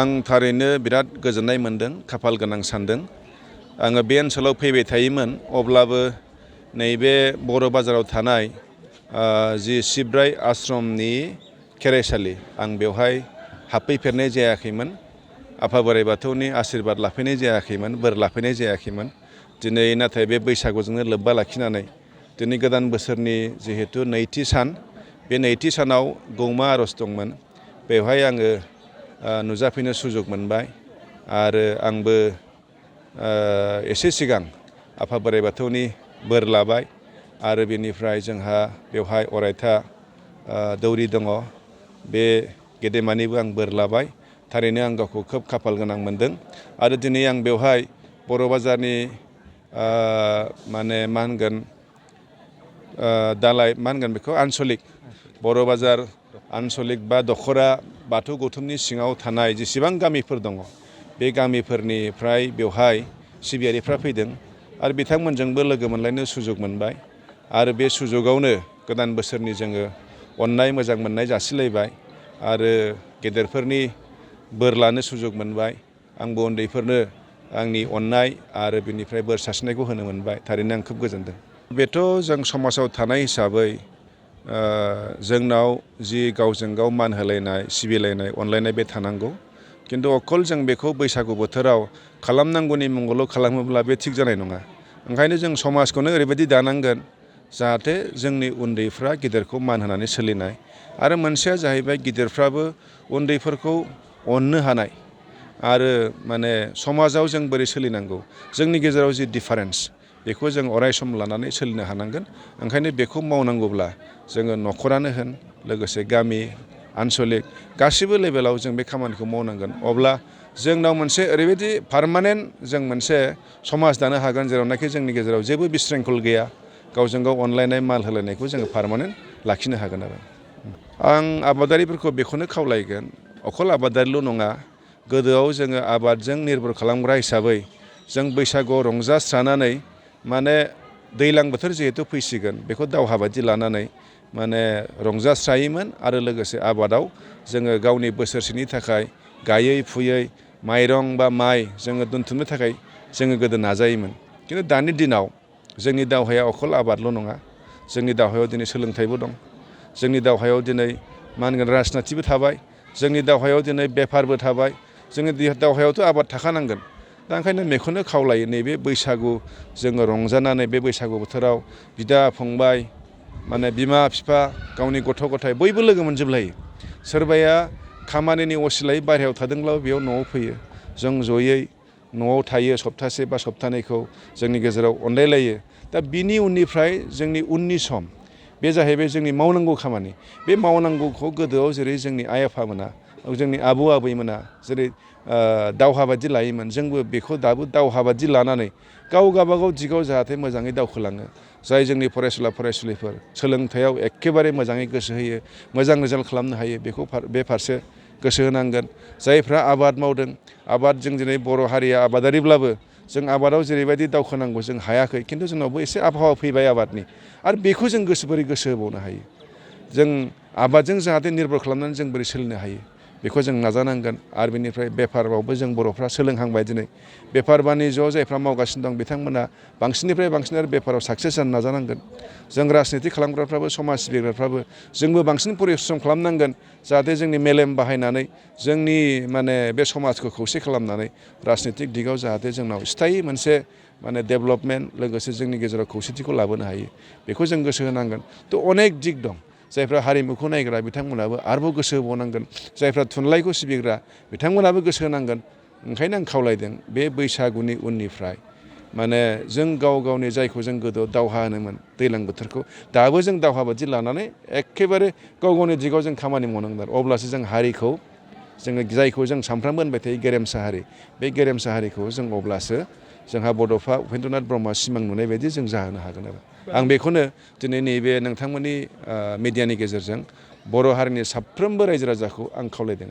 आं थारैनो बिराद गोजोननाय मोनदों, खाफाल गोनां सानदों। आङो बे ओनसोलाव फैबाय थायोमोन, अब्लाबो नैबे बर' बाजाराव थानाय जि सिब्राय आश्रमनि खेराइसालि, आं बेवहाय हाबफैफेरनाय जायाखैमोन। आफा बोराइ बाथौनि आशीर्बाद लाफैनाय जायाखैमोन, बोर लाफैनाय जायाखैमोन। दिनै नाथाय बे बैसागुजोंनो लोब्बा लाखिनानै दिनै गोदान बोसोरनि जिहेतु नैथि सान, बे नैथि सानाव गौमा आर'ज दंमोन। बेवहाय आङो नुजाफैनो सुजुग मोनबाय आरो आंबो एसे सिगां आफा बोराइ बाथौनि बोर लाबाय आरो बेनिफ्राय जोंहा बेवहाय अरायथा दौरि दङ, बे गेदेमानिबो आं बोर लाबाय। थारैनो आं गावखौ खोब खाफाल गोनां मोनदों आरो दिनै आं बेवहाय बर' बाजारनि मा होनगोन दालाय मा होनगोन बेखौ आनसलिक बर' बाजार आनसलिक बा दख'रा बाथौ गौथुमनि सिङाव थानाय जेसेबां गामिफोर दङ, बे गामिफोरनिफ्राय बेवहाय सिबियारिफ्रा फैदों आरो बिथांमोनजोंबो लोगो मोनलायनो सुजुग मोनबाय आरो बे सुजुगावनो गोदान बोसोरनि जोङो अननाय मोजां मोननाय जासिलायबाय आरो गेदेरफोरनि बोर लानो सुजुग मोनबाय। आंबो उन्दैफोरनो आंनि अननाय आरो बिनिफ्राय बोर सारस्रिनायखौ होनो मोनबाय। थारैनो आं खोब गोजोनदों। बेथ' जों समाजाव थानाय हिसाबै जोंनाव जि गावजों गाव मान होलायनाय, सिबिलायनाय, अनलायनाय बे थानांगौ। खिन्थु अकल जों बेखौ बैसागु बोथोराव खालामनांगौनि मुङावल' खालामोब्ला बे थिग जानाय नङा। ओंखायनो जों समाजखौनो ओरैबायदि दानांगोन जाहाथे जोंनि उन्दैफ्रा गिदिरखौ मान होनानै सोलिनाय आरो मोनसेया जाहैबाय गिदिरफ्राबो उन्दैफोरखौ अननो हानाय आरो समाजाव जों बोरै सोलिनांगौ, जोंनि गेजेराव जि डिफारेन्स, बेखौ जों अराय सम लानानै सोलिनो हानांगोन। ओंखायनो बेखौ मावनांगौब्ला जोङो न'खरानो होन, लोगोसे गामि, आनसलिक गासिबो लेभेलाव जों बे खामानिखौ मावनांगोन। अब्ला जोंनाव मोनसे ओरैबायदि पार्मानेन्ट जों मोनसे समाज दानो हागोन जेरावनाखि जोंनि गेजेराव जेबो बिशृंखल गैया, गावजों गाव अनलायनाय माल होलायनायखौ जोङो पार्मानेन्ट लाखिनो हागोन आरो। आं आबादारिफोरखौ बेखौनो खावलायगोन, अकल आबादारिल' नङा, गोदोआव जोङो आबादजों निर्भर खालामग्रा हिसाबै जों बैसागुआव रंजास्रानानै दैज्लां बोथोर जिहेतु फैसिगोन, बेखौ दावहा बादि लानानै रंजास्रायोमोन आरो लोगोसे आबादाव जोङो गावनि बोसोरसेनि थाखाय गायै फुयै माइरं बा माइ जोङो दोनथुमनो थाखाय जोङो गोदो नाजायोमोन। खिन्थु दानि दिनाव जोंनि दावहाया अकल आबादल' नङा, जोंनि दावहायाव दिनै सोलोंथाइबो दं, जोंनि दावहायाव दिनै राजनितिबो थाबाय, जोंनि दावहायाव दिनै बेफारबो थाबाय, जोंनि दावहायावथ' आबाद थाखानांगोन। दा ओंखायनो बेखौनो खावलायो, नैबे बैसागु जोङो रंजानानै बे बैसागु बोथोराव बिदा फंबाय बिमा बिफा, गावनि गथ' गथाय बयबो लोगो मोनजोबलायो। सोरबाया खामानिनि असिलायै बाहेरायाव थादोंब्लाबो बेयाव न'आव फैयो, जों जयै न'आव थायो, सप्तासे बा सप्तानैखौ जोंनि गेजेराव अनलायलायो। दा बिनि उननिफ्राय जोंनि उननि सम, बे जाहैबाय जोंनि मावनांगौ खामानि। बे मावनांगौखौ गोदोआव जेरै जोंनि आइ आफामोना, जोंनि आबौ आबैमोना जेरै दावहा बादि लायोमोन, जोंबो बेखौ दाबो दावहा बादि लानानै गाव गावबागाव दिगाव जाहाथे मोजाङै दावखोलाङो। जाय जोंनि फरायसुला फरायसुलिफोर सोलोंथायाव एखेबारे मोजाङै गोसो होयो, मोजां रिजाल्ट खालामनो हायो, बे फारसे गोसो होनांगोन। जायफ्रा आबाद मावदों, जों दिनै बर' हारिया आबादारिब्लाबो जों आबादाव जेरैबायदि दावखोनांगौ जों हायाखै, खिन्थु जोंनावबो एसे आबहावा फैबाय आबादनि, आरो बेखौ जों बोरै गोसो होबावनो हायो। जों आबादजों जाहाथे निर्भर खालामनानै जों बोरै सोलिनो हायो, बेखौ जों नाजानांगोन। आरो बेनिफ्राय बेफारावबो जों बर'फ्रा सोलोंहांबाय। दिनै बेफार बानिज्यआव जायफ्रा मावगासिनो दं, बिथांमोना बांसिननिफ्राय बांसिन आरो बेफाराव साक्सेस जानो नाजानांगोन। जों राजनिति खालामग्राफ्राबो, समाज सिबिग्राफ्राबो जोंबो बांसिन परिश्रम खालामनांगोन, जाहाथे जोंनि मेलेम बाहायनानै जोंनि बे समाजखौ खौसे खालामनानै राजनितिक दिगाव जाहाथे जोंनाव स्थायि मोनसे डेभेलपमेन्ट, लोगोसे जोंनि गेजेराव खौसेथिखौ लाबोनो हायो, बेखौ जों गोसो होनांगोन। थ' अनेक दिग दं। जायफ्रा हारिमुखौ नायग्रा बिथांमोनाबो आरोबाव गोसो होबावनांगोन, जायफ्रा थुनलाइखौ सिबिग्रा बिथांमोनाबो गोसो होनांगोन। ओंखायनो आं खावलायदों, बे बैसागुनि उननिफ्राय जों गाव गावनि जायखौ जों गोदोआव दावहा होनोमोन दैज्लां बोथोरखौ, दाबो जों दावहा बादि लानानै एखेबारे गाव गावनि दिगाव जों खामानि मावनांगोन। अब्लासो जों हारिखौ, जोङो जायखौ जों सानफ्रामबो होनबाय थायो गेरेमसा हारि, बे गेरेमसा हारिखौ जों अब्लासो जोंहा बड'फा उपेन्द्रनाथ ब्रह्मआ सिमां नुनाय बायदि जों जाहोनो हागोन आरो। आं बेखौनो दिनै नैबे नोंथांमोननि मिडियानि गेजेरजों बर' हारिनि साफ्रोमबो रायजो राजाखौ आं खावलायदों।